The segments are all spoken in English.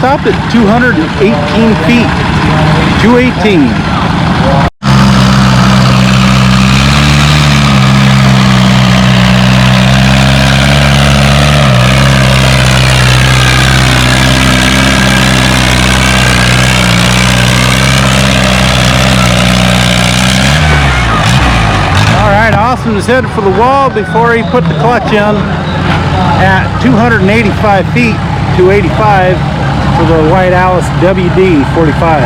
stopped at 218 feet. 218. Austin was headed for the wall before he put the clutch in at 285 feet, 285 for the White Alice WD-45.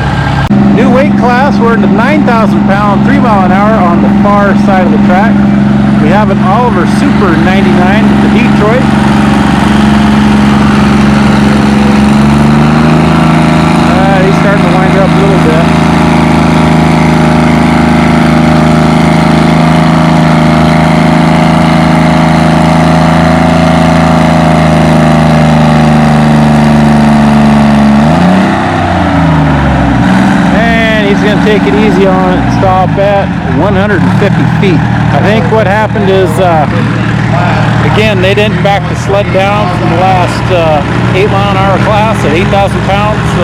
New weight class, we're in the 9,000 pound, 3 mile an hour on the far side of the track. We have an Oliver Super 99 with the Detroit. He's starting to wind up a little bit. Going to take it easy on it, stop at 150 feet. I think what happened is, again, they didn't back the sled down from the last 8 mile an hour class at 8,000 pounds, so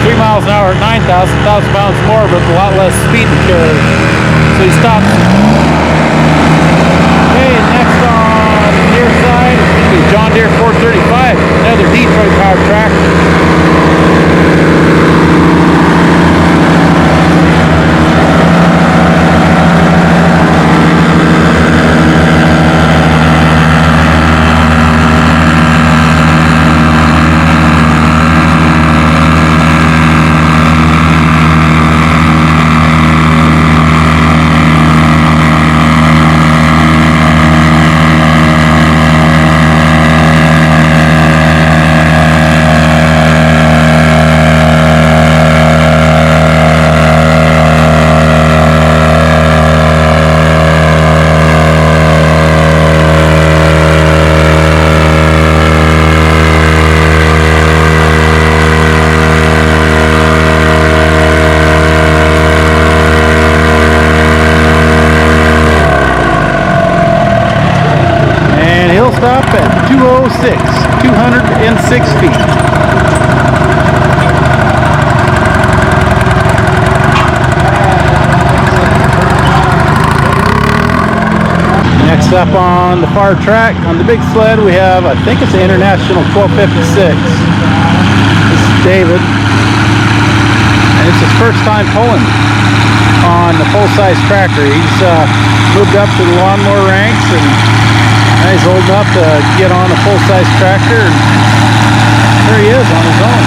3 miles an hour at 9,000, 1,000 pounds more, but a lot less speed to carry. So he stops. Okay, next on the near side is John Deere 435, another Detroit powered tractor. Stop at 206, 206 feet. Next up on the far track, on the big sled, we have, I think it's the International 1256. This is David. And it's his first time pulling on the full-size tractor. He's moved up to the lawnmower ranks, and he's old enough to get on a full-size tractor, and there he is on his own.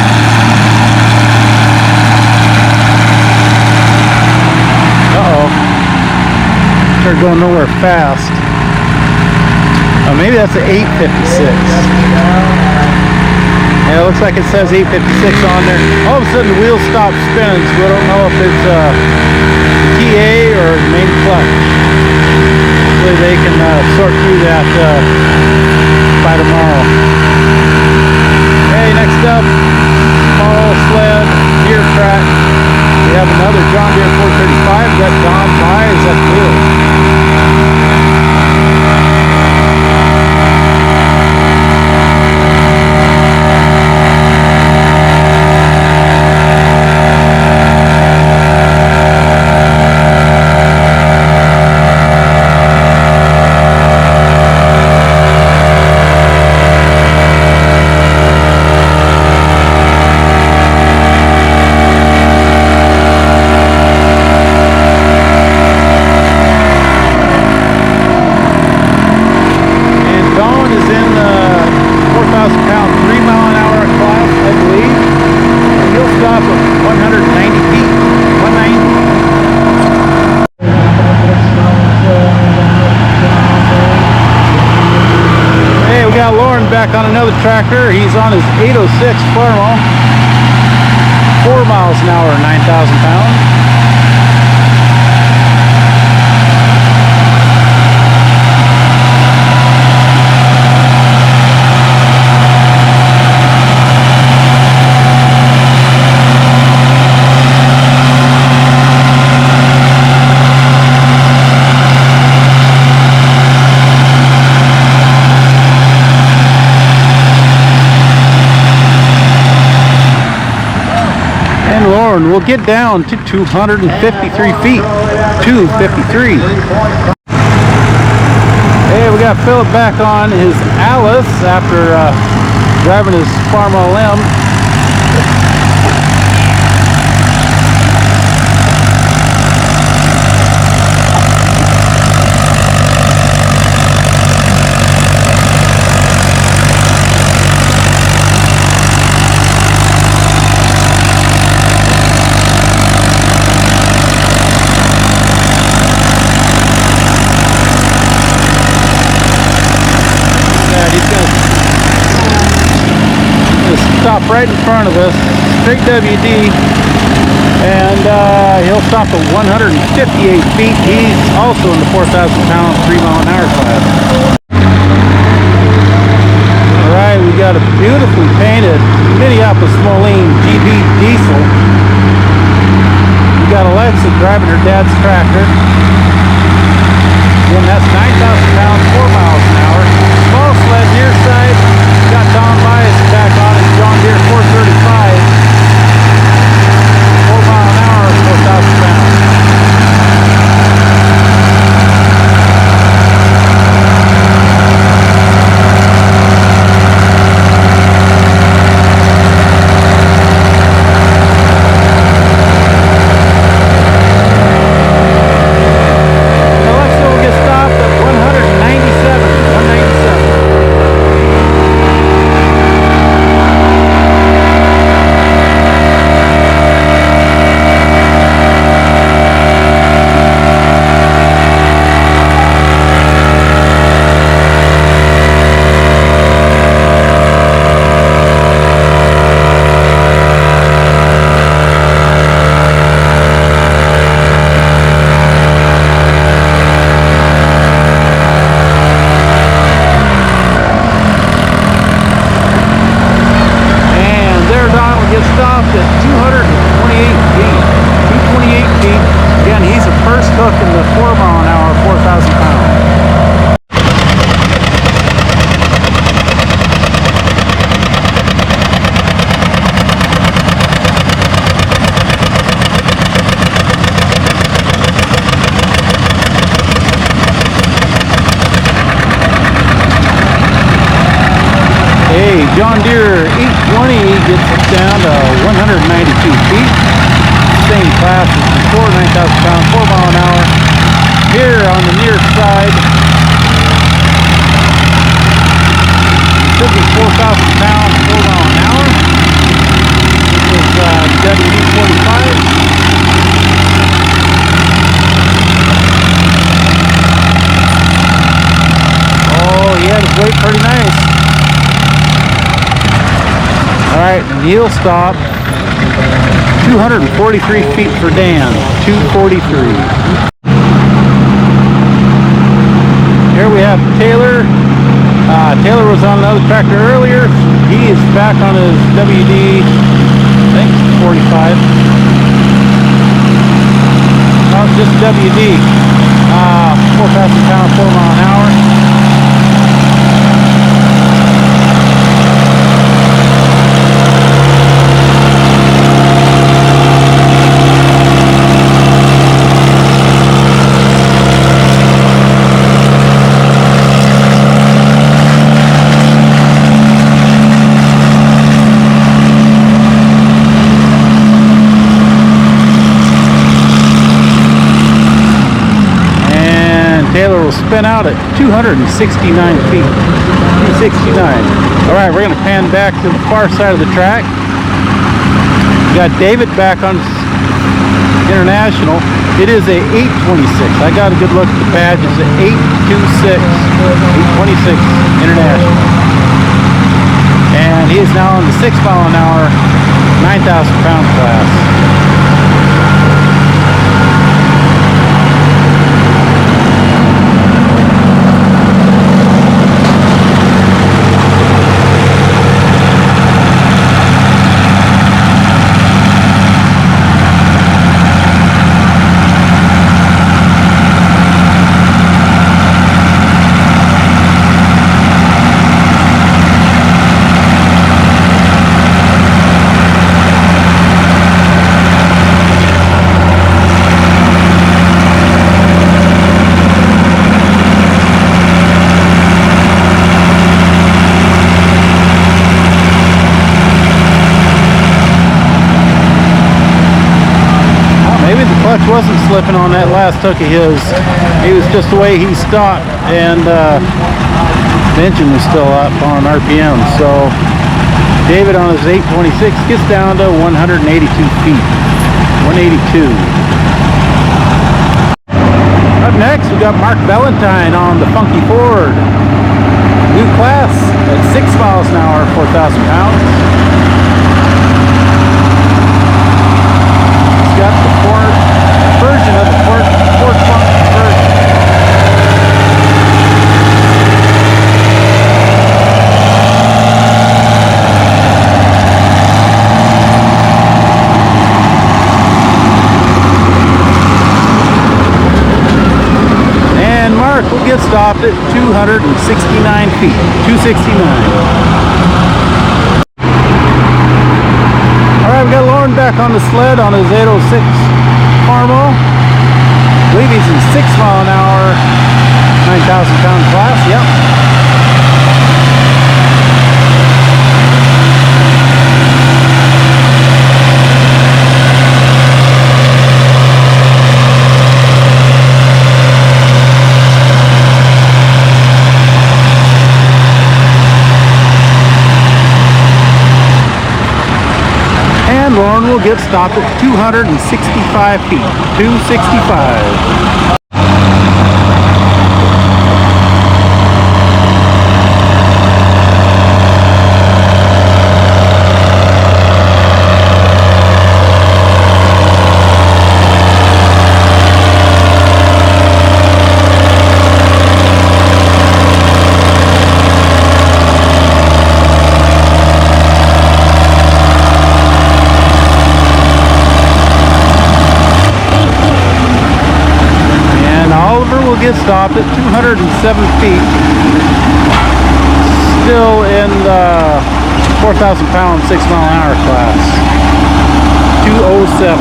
Uh-oh. They're going nowhere fast. Oh, maybe that's an 856. Yeah, it looks like it says 856 on there. All of a sudden the wheel stops spinning, so we don't know if it's TA or the main clutch. Hopefully they can sort through that by tomorrow. Hey, next up, small sled, deer track. We have another John Deere 435. Got Don Mize up the wheel. Back on another tractor. He's on his 806 Palermo, 4 miles an hour, 9,000 pounds. more and we'll get down to 253 feet. 253. Hey, we got Philip back on his Alice after driving his Farm LM. Stop right in front of us, straight WD, and he'll stop at 158 feet. He's also in the 4,000 pound 3 mile an hour class. Alright, we got a beautifully painted Minneapolis Moline GB diesel. We got Alexa driving her dad's tractor. Again, that's 9,000 pounds, 4 miles an hour. Small sled near side. Got Don Bias back on his John Deere 435. 4 mile an hour, 4,000 pounds. Alexa will get stopped at 197. 197. Stopped at 228 feet. 228 feet. Again, he's a first hook in the 4 mile an hour, 4,000 pounds. Hey, John Deere 820 gets it down to 192 feet. Same class as before, 9,000 pounds, 4 mile an hour. Here on the near side, it should be 4,000 pounds, 4 mile an hour. This is WD-45. Oh, he had his weight pretty nice. Alright, heel stop. 243 feet for Dan. 243. Here we have Taylor. Taylor was on another tractor earlier. He is back on his WD, I think 45. Oh, just WD. 4,000 pounds, 4 mile an hour. Taylor will spin out at 269 feet. 269. All right, we're going to pan back to the far side of the track. We got David back on International. It is a 826. I got a good look at the badge. It's an 826. 826 International. And he is now in the 6 mile an hour, 9,000 pound class. clutch wasn't slipping on that last hook of his. It was just the way he stopped, and the engine was still up on RPM. So David on his 826 gets down to 182 feet. 182. Up next, we got Mark Valentine on the Funky Ford. New class at 6 miles an hour, 4,000 pounds. It's got the Ford version of the Ford Funk version. And Mark will get stopped at 269 feet. 269. We got Lauren back on the sled on his 806 Farmall. I believe he's in 6 mile an hour, 9,000 pound class. Yep. Lauren will get stopped at 265 feet. 265. Get stopped at 207 feet, still in the 4,000 pound 6 mile an hour class. 207.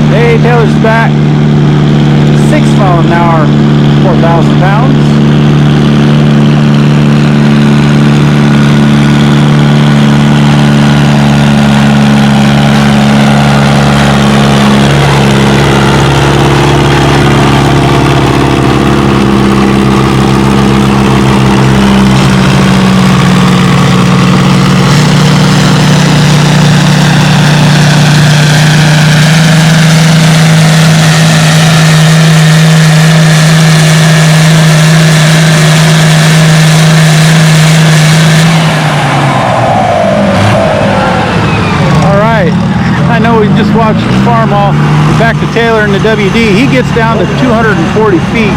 Hey, Taylor's back. 6 mile an hour, 4,000 pounds. Just watched the Farmall. Back to Taylor in the WD. He gets down to 240 feet.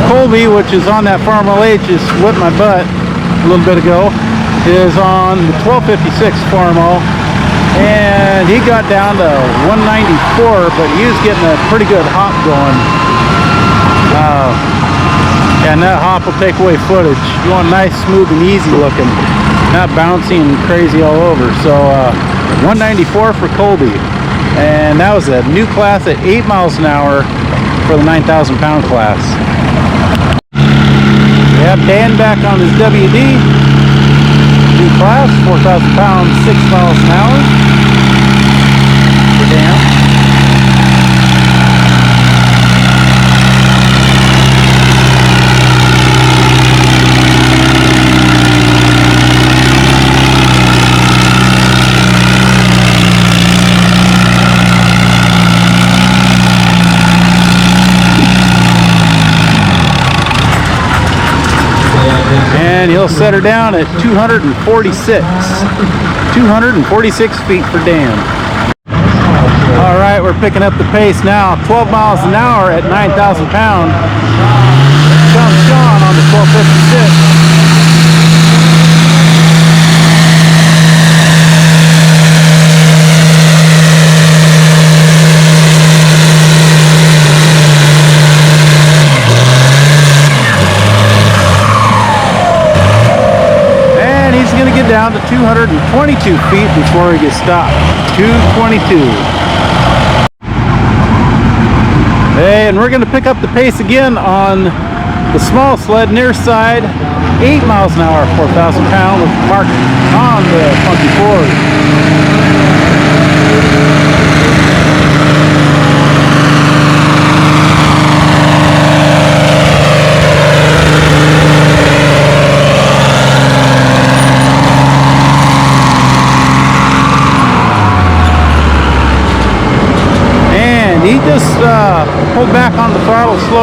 Colby, which is on that Farmall H, just whipped my butt a little bit ago, is on the 1256 Farmall, and he got down to 194, but he was getting a pretty good hop going. And that hop will take away footage. You want nice, smooth, and easy looking, not bouncy and crazy all over. So 194 for Colby, and that was a new class at 8 miles an hour for the 9,000 pound class. We have Dan back on his WD, new class, 4,000 pounds, 6 miles an hour for Dan. And he'll set her down at 246. 246 feet for Dan. All right, we're picking up the pace now. 12 miles an hour at 9,000 pounds. Sean on the 1256. Down to 222 feet before he gets stopped. 222. Hey, and we're going to pick up the pace again on the small sled near side. 8 miles an hour, 4,000 pounds with Mark on the Funky Ford.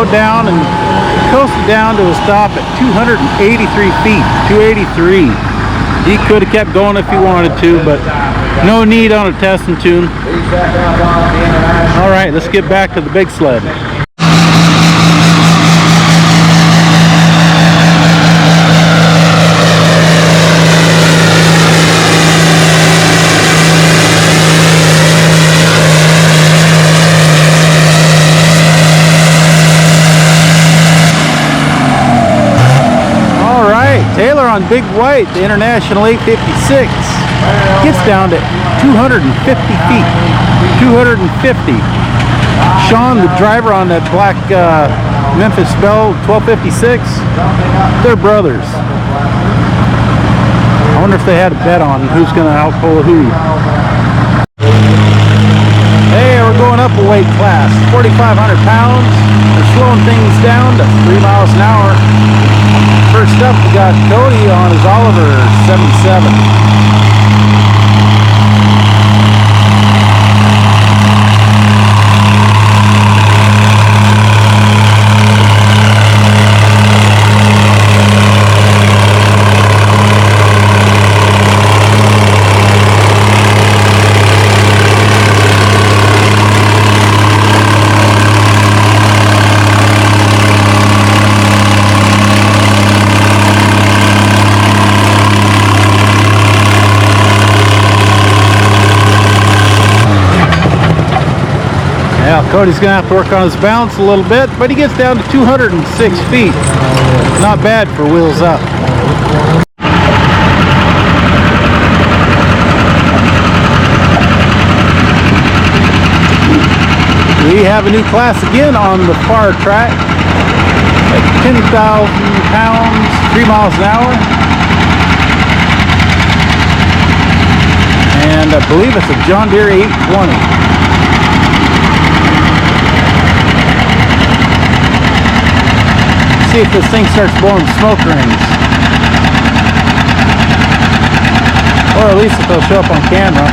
slowed down and coasted down to a stop at 283 feet. 283. He could have kept going if he wanted to, but no need on a test and tune. All right, let's get back to the big sled. Taylor on Big White, the International 856, gets down to 250 feet. 250. Sean, the driver on that black Memphis Belle 1256, they're brothers. I wonder if they had a bet on who's going to outpull who. Hey, we're going up a weight class, 4,500 pounds. We're slowing things down to 3 miles an hour. First up, we got Cody on his Oliver 77. Cody's gonna have to work on his balance a little bit, but he gets down to 206 feet. Not bad for wheels up. We have a new class again on the far track at 10,000 pounds, 3 miles an hour. And I believe it's a John Deere 820. See if this thing starts blowing smoke rings, or at least if they'll show up on camera.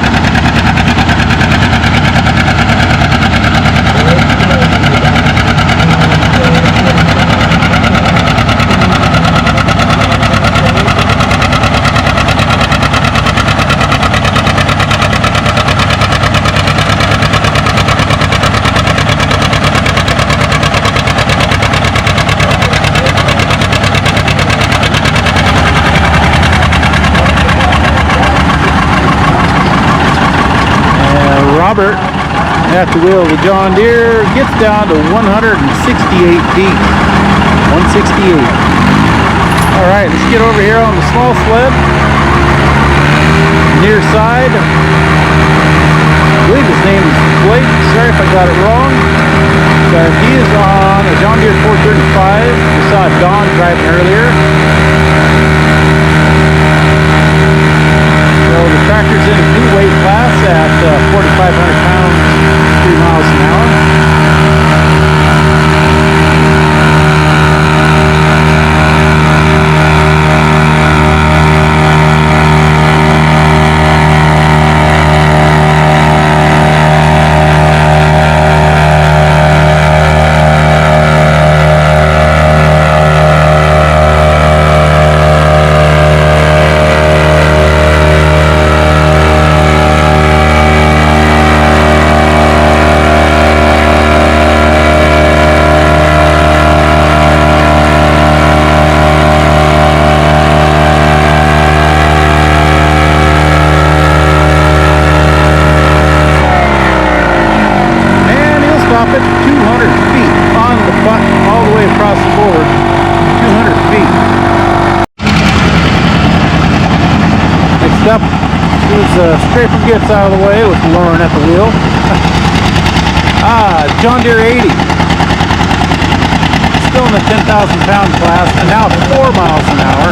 Robert at the wheel of the John Deere gets down to 168 feet. 168. All right, let's get over here on the small sled. Near side. I believe his name is Blake. Sorry if I got it wrong. But he is on a John Deere 435. We saw Don driving earlier. So the tractor's in a new weight class at 4,500 pounds, 3 miles an hour. Up as Scraper gets out of the way with Lauren at the wheel. John Deere 80. Still in the 10,000 pound class, and now 4 miles an hour.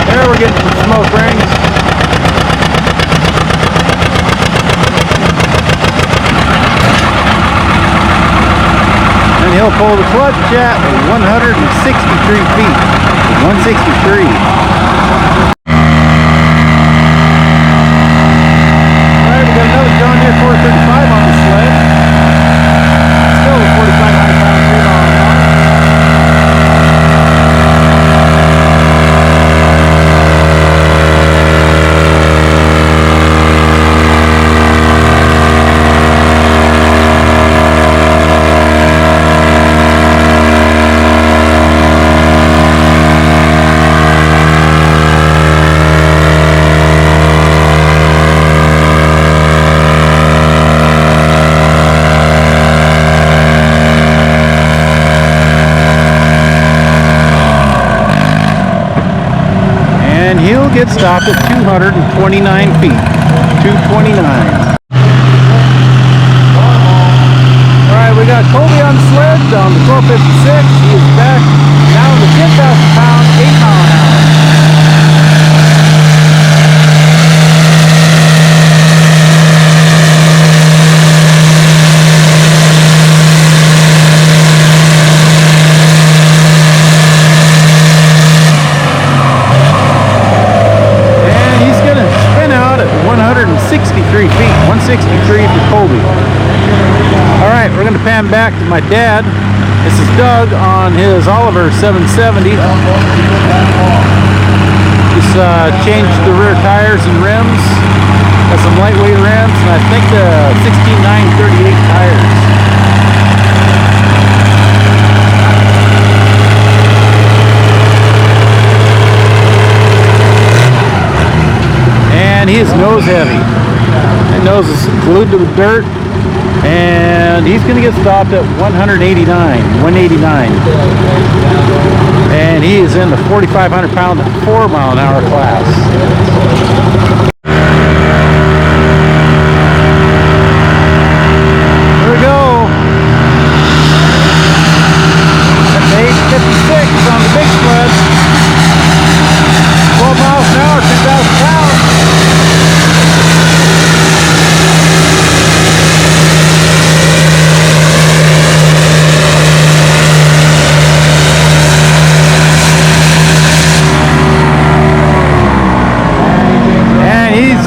There we're getting some smoke rings. And he'll pull the clutch at 163 feet. 163. Alright, we got another John Deere 435 on the sled. And he'll get stopped at 229 feet. 229. Alright, we got Colby on the sled on the 1256. He is back down to 10,000 pounds, 8 mile an hour. And he's going to spin out at 163 feet, 163 for Colby. Alright, we're going to pan back to my dad. This is Doug on his Oliver 770. Just changed the rear tires and rims. Got some lightweight rims, and I think the 16.938 tires. And he is nose heavy. His nose is glued to the dirt. And he's going to get stopped at 189. And he is in the 4,500 pound, 4 mile an hour class. Here we go. That's 856 on the big sled. 12 miles an hour, 2,000 pounds.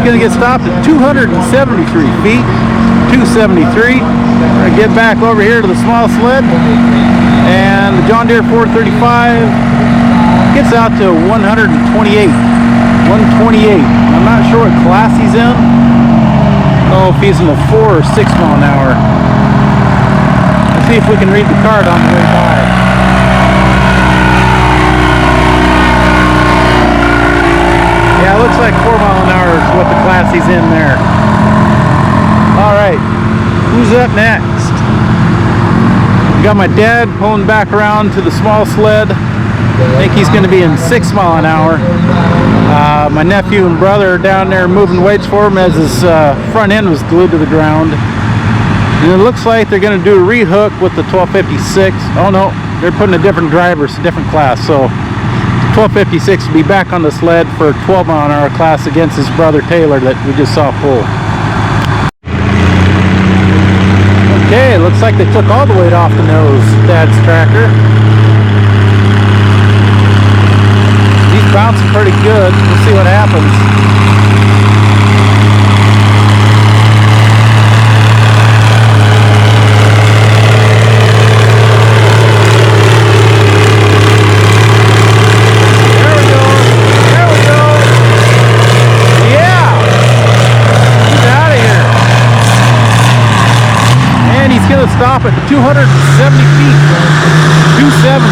Going to get stopped at 273 feet, 273. We're going to get back over here to the small sled, and the John Deere 435 gets out to 128. 128. I'm not sure what class he's in. Oh, if he's in the 4 or 6 mile an hour. Let's see if we can read the card on the way by. Yeah, it looks like 4 mile an hour is what the class he's in there. Alright, who's up next? We got my dad pulling back around to the small sled. I think he's going to be in 6 mile an hour. My nephew and brother are down there moving weights for him as his front end was glued to the ground. And it looks like they're going to do a rehook with the 1256. Oh no, they're putting a different driver, it's a different class. So 1256 will be back on the sled for a 12 mile an hour class against his brother Taylor that we just saw pull. Okay, looks like they took all the weight off the nose, Dad's tractor. He's bouncing pretty good. We'll see what happens. Stop at 270 feet, 270.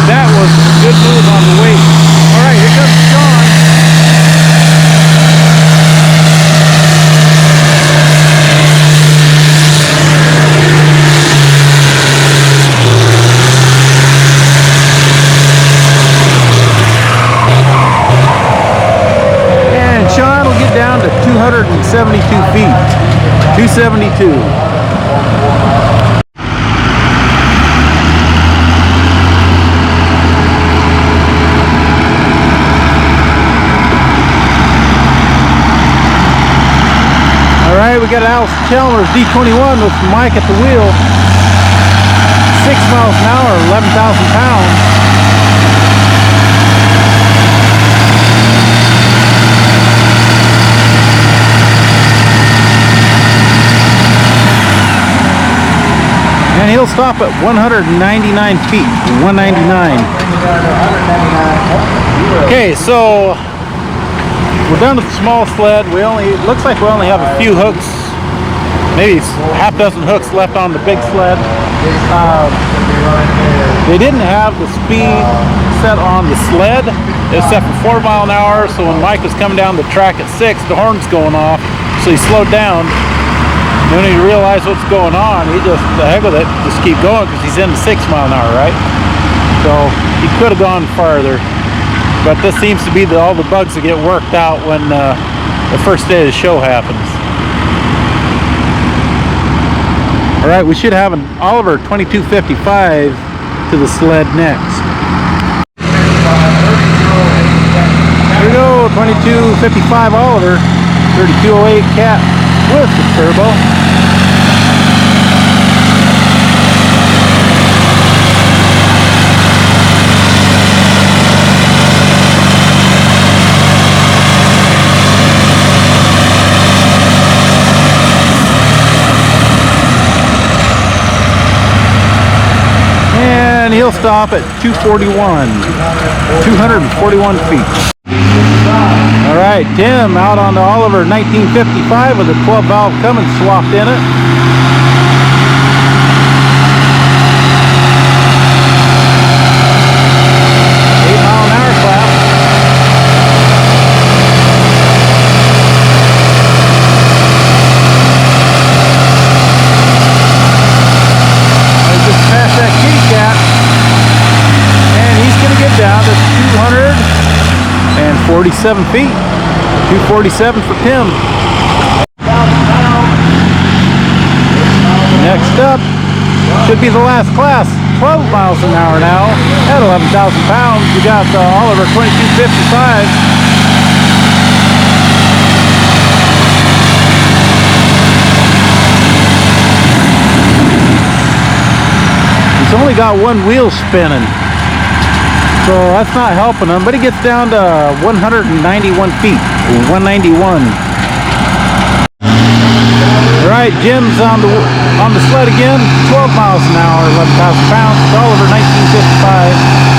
That was a good move on the weight. All right, here comes John. And Sean will get down to 272 feet, 272. We got Alice Chalmers D21 with Mike at the wheel. 6 miles an hour, 11,000 pounds. And he'll stop at 199 feet, 199. Okay, so we're done with the small sled. It looks like we only have a few hooks, maybe half dozen hooks left on the big sled. They didn't have the speed set on the sled. It was set for 4 mile an hour, so when Mike was coming down the track at 6, the horn's going off, so he slowed down. Then when he realized what's going on, he just, the heck with it, just keep going because he's in the 6 mile an hour, right? So he could have gone farther. But this seems to be all the bugs that get worked out when the first day of the show happens. All right, we should have an Oliver 2255 to the sled next. Here we go, 2255 Oliver, 3208 Cat with the turbo. And he'll stop at 241 feet. All right, Tim out on the Oliver 1955 with a 12 valve Cummins swapped in it. Down to 247 feet. 247 for Tim. Next up should be the last class. 12 miles an hour now at 11,000 pounds. We got the Oliver 2255. He's only got one wheel spinning, so that's not helping him, but he gets down to 191 feet, 191. All right, Jim's on the sled again, 12 miles an hour, 11,000 pounds, Oliver 1955.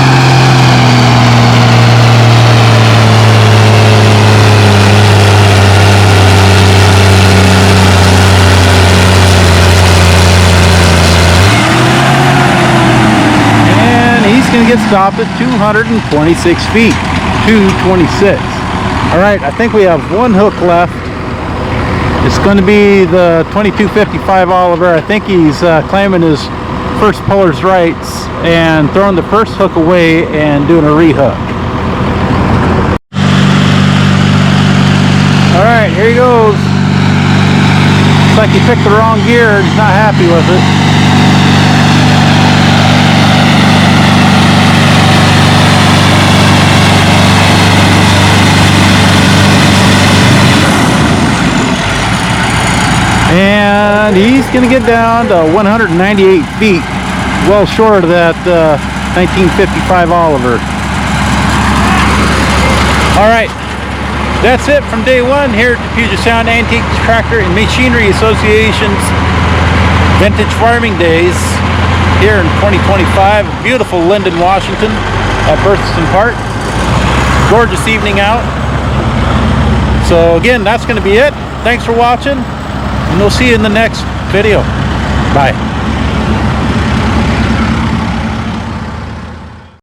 Going to get stopped at 226 feet, 226. All right, I think we have one hook left. It's going to be the 2255 Oliver. I think he's claiming his first puller's rights and throwing the first hook away and doing a rehook. All right, here he goes. Looks like he picked the wrong gear and he's not happy with it. And he's going to get down to 198 feet, well short of that 1955 Oliver. All right, that's it from day one here at the Puget Sound Antique Tractor and Machinery Association's Vintage Farming Days here in 2025. Beautiful Linden, Washington at Berthelsen Park. Gorgeous evening out. So again, that's going to be it. Thanks for watching. And we'll see you in the next video. Bye.